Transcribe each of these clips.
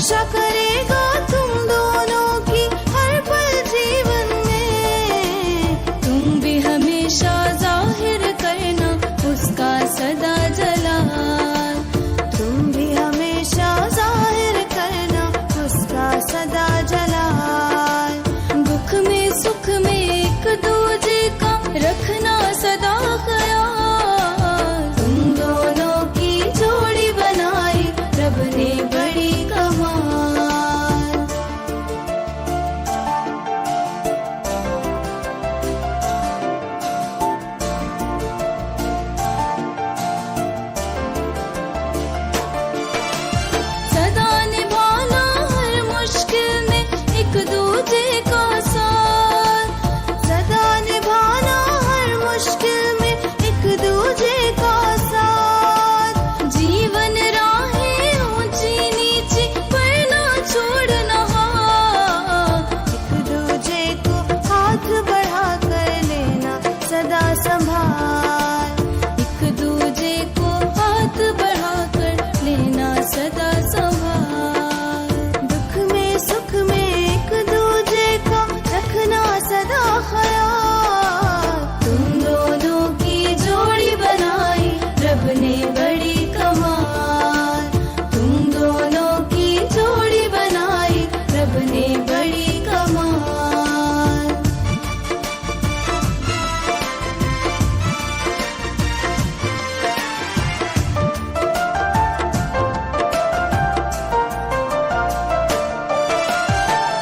रक्षा करेगा तुम दोनों की हर पल जीवन में। तुम भी हमेशा जाहिर करना उसका सदा जलाल। तुम भी हमेशा जाहिर करना उसका सदा जलाल। दुख में सुख में एक दूजे का रखना सदा ख्याल। तुम दोनों की जोड़ी बनाई रब ने बड़ी कमाल। सदा निभाना हर मुश्किल में एक दूजे का साथ। सदा निभाना हर मुश्किल में एक दूजे का साथ। जीवन राहें ऊंची नीची पर ना छोड़ना हाथ। एक दूजे को हाथ बढ़ा कर लेना सदा संभाल। एक दूजे को हाथ बढ़ा कर लेना सदा संभाल। दुख में सुख में एक दूजे का रखना सदा ख्याल। तुम दोनों की जोड़ी बनाई रब ने बड़ी कमाल। तुम दोनों की जोड़ी बनाई रब ने बड़ी कमाल।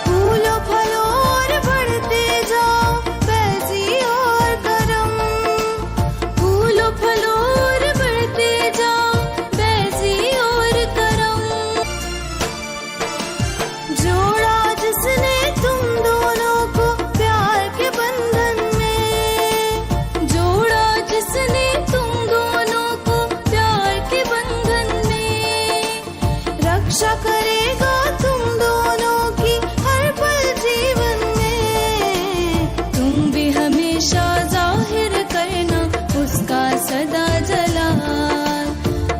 फूलो फलो और बढ़ते जाओ पैसी और करम। फूलो फलो और बढ़ते जाओ पैसी और करम। जोड़ा जिसने तुम दोनों को प्यार के बंधन में। जोड़ा जिसने तुम दोनों को प्यार के बंधन में। रक्षा करेगा तुम दोनों की हर पल जीवन में। तुम भी हमेशा जाहिर करना उसका सदा जलाल।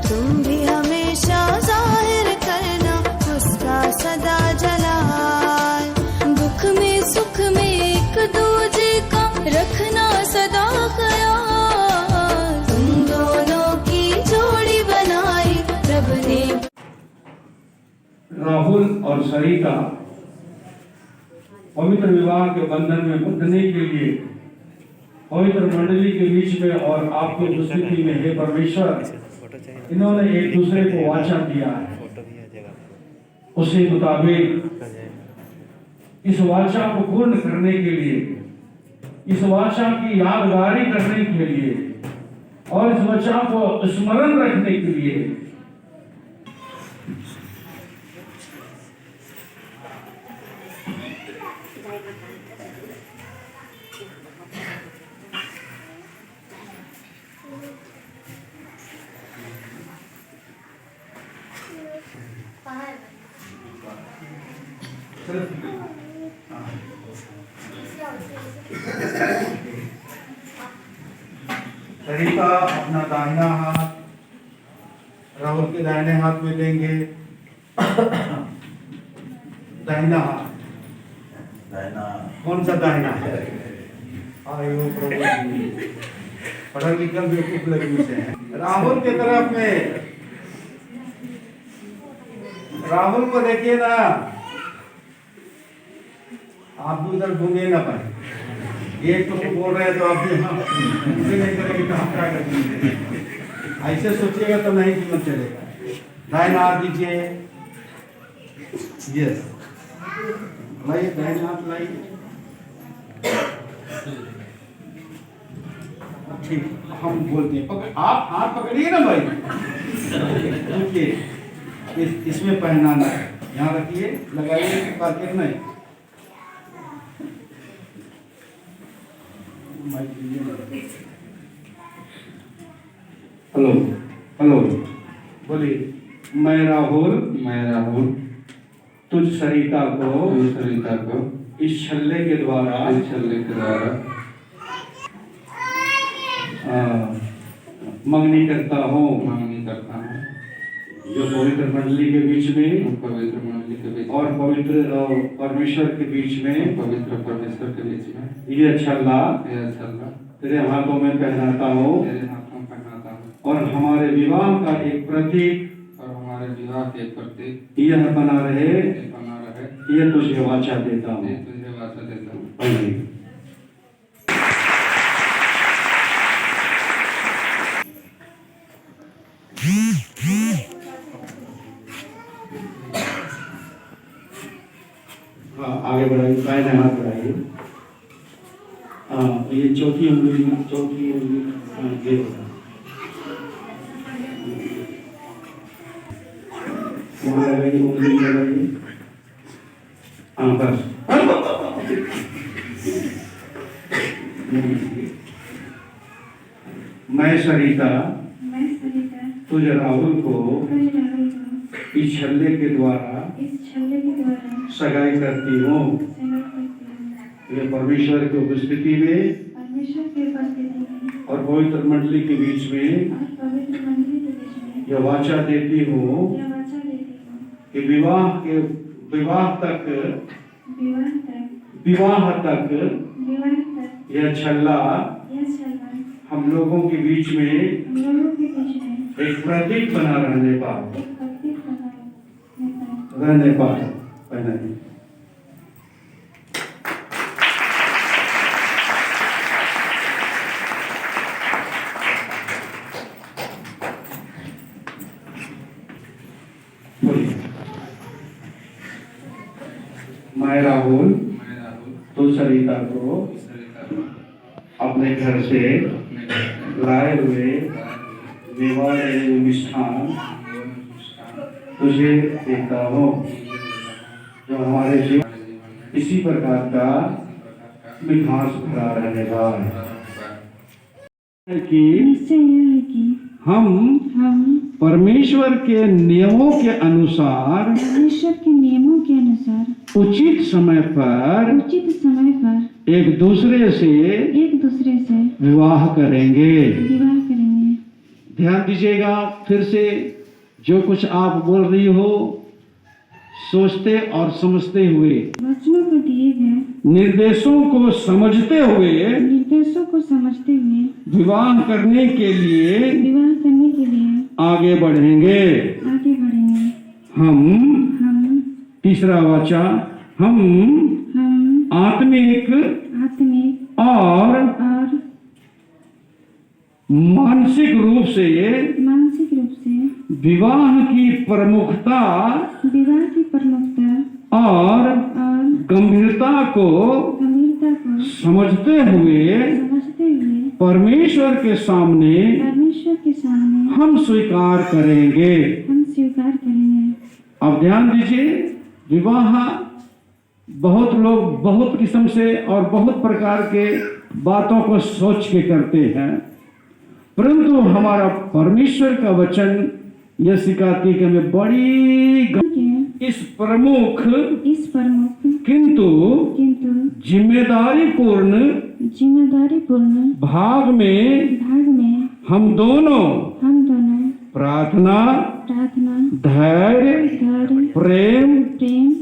तुम भी हमेशा जाहिर करना उसका सदा जलाल। दुख में सुख में एक दूजे का रखना सदा ख्याल। तुम दोनों की जोड़ी बनाई रब ने। राहुल और सरिता पवित्र विवाह के बंधन में बंधने के लिए पवित्र मंडली के बीच में और आपकी उपस्थिति में हे परमेश्वर इन्होंने एक दूसरे को वाचा दिया है। उसी मुताबिक इस वाचा को पूर्ण करने के लिए, इस वाचा की यादगारी करने के लिए और इस वाचा को स्मरण रखने के लिए सरिता अपना दाहिना हाथ राहुल के दाहिने हाथ में लेंगे। दाहिना हाथ, दाहिना कौन सा दाहिना है? आयो प्रभु जी, पढ़ा लिखा बेवकूफ लगी से हैं। राहुल की तरफ में, राहुल को देखिए ना, आप भी उधर घूमे ना पाए। एक तो बोल रहे हैं तो आप भी नहीं करेंगे तो हम क्या करेंगे? ऐसे सोचिएगा तो नहीं जीवन चलेगा। दाहिना हाथ दीजिए, यस, लाइए दाहिना हाथ लाइए। ठीक, हम बोलते हैं आप हाथ पकड़िए ना भाई। देखिए इसमें पहनाना है, यहाँ रखिए, लगाइए, पाकेट नहीं। हेलो हेलो, बोलिए। मैं राहुल तुझ सरिता को इस छल्ले के द्वारा मंगनी करता हूँ जो पवित्र मंडली के बीच में पवित्र मंडली के बीच और पवित्र परमेश्वर के बीच में पवित्र परमेश्वर के बीच में ये छल्ला यह छल्ला तेरे हाथों में पहनाता हूँ तेरे हाथों में पहनाता हूँ और हमारे विवाह का एक प्रतीक और हमारे विवाह के प्रतीक यह बना रहे, ये बना रहे, यह तुझे वाचा देता हूँ। ये तुझे वाचा देता हूँ। आमीन। हाँ, आगे बढ़ाइए, दाहिने हाथ बढ़ाइए। हाँ, ये चौथी उंगली, हाँ, ये होगा। वहाँ लगाइए, उंगली लगाइए। हाँ, बस। मैं सरिता तुझ राहुल को इस छल्ले के द्वारा सगाई करती हूँ। ये परमेश्वर की उपस्थिति में और पवित्र मंडली के बीच में यह वाचा देती हूँ कि विवाह तक यह छल्ला हम लोगों के बीच में एक प्रतीक बना रहने पाए। पहनाइए। मैं राहुल तो सरिता को अपने घर से लाए हुए विवाह मिष्ठान तुझे देता हूँ, जो हमारे जीवन इसी प्रकार का मिठास भरा रहेगा। निश्चय यह है कि हम परमेश्वर के नियमों के अनुसार उचित समय पर एक दूसरे से विवाह करेंगे। ध्यान दीजिएगा, फिर से जो कुछ आप बोल रही हो सोचते और समझते हुए, वचनों को दिए गए निर्देशों को समझते हुए विवाह करने के लिए आगे बढ़ेंगे। हम तीसरा वाचा, हम आत्मिक और मानसिक रूप से विवाह की प्रमुखता और गंभीरता को समझते हुए परमेश्वर के सामने हम स्वीकार करेंगे। अब ध्यान दीजिए, विवाह बहुत लोग बहुत किस्म से और बहुत प्रकार के बातों को सोच के करते हैं, परंतु हमारा परमेश्वर का वचन यह सिखाती कि हमें बड़ी इस प्रमुख किंतु जिम्मेदारी पूर्ण भाग में हम दोनों प्रार्थना, धैर्य, प्रेम,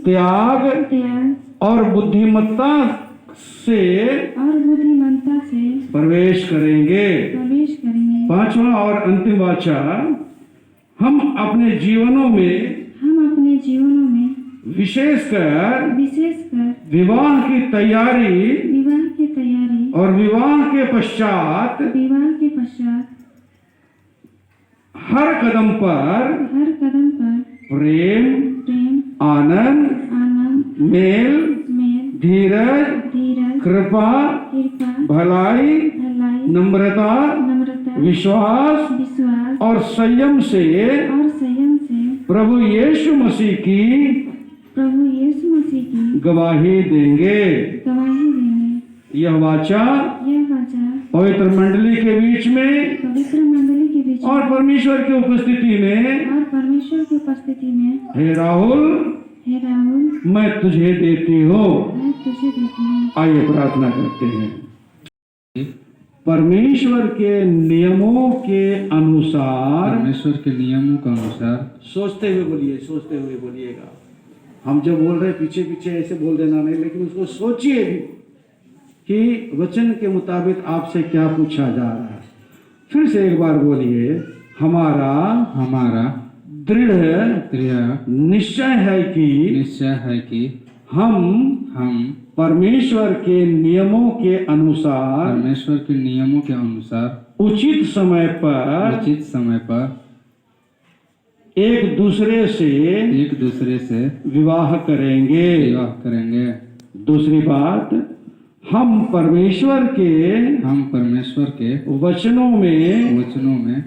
त्याग और बुद्धिमत्ता से प्रवेश करेंगे। पांचवा और अंतिम वाचा, हम अपने जीवनों में विशेषकर विवाह की तैयारी और विवाह के पश्चात हर कदम पर प्रेम, आनंद, मेल, धीरज, कृपा, भलाई, नम्रता, विश्वास और संयम से प्रभु यीशु मसीह की गवाही देंगे। यह वाचा पवित्र मंडली के बीच में और परमेश्वर की उपस्थिति में हे राहुल मैं तुझे देती हूँ। आइए प्रार्थना करते हैं। परमेश्वर के नियमों के अनुसार, परमेश्वर के नियमों के अनुसार, सोचते हुए बोलिए, सोचते हुए बोलिएगा। हम जब बोल रहे हैं पीछे पीछे ऐसे बोल देना नहीं, लेकिन उसको सोचिए भी कि वचन के मुताबिक आपसे क्या पूछा जा रहा है। फिर से एक बार बोलिए, हमारा दृढ़ निश्चय है कि हम परमेश्वर के नियमों के अनुसार, परमेश्वर के नियमों के अनुसार उचित समय पर एक दूसरे से विवाह करेंगे। दूसरी बात, हम परमेश्वर के वचनों में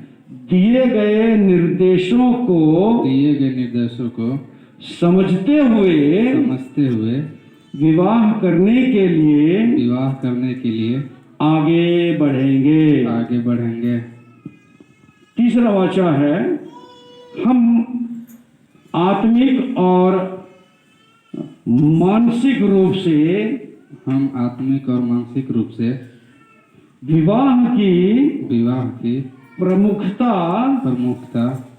दिए गए निर्देशों को समझते हुए विवाह करने के लिए आगे बढ़ेंगे। तीसरा वाचा है, हम आत्मिक और मानसिक रूप से विवाह की प्रमुखता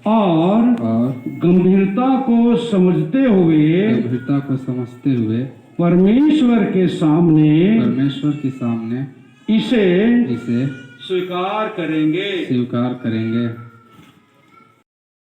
और गंभीरता को समझते हुए परमेश्वर के सामने इसे स्वीकार करेंगे।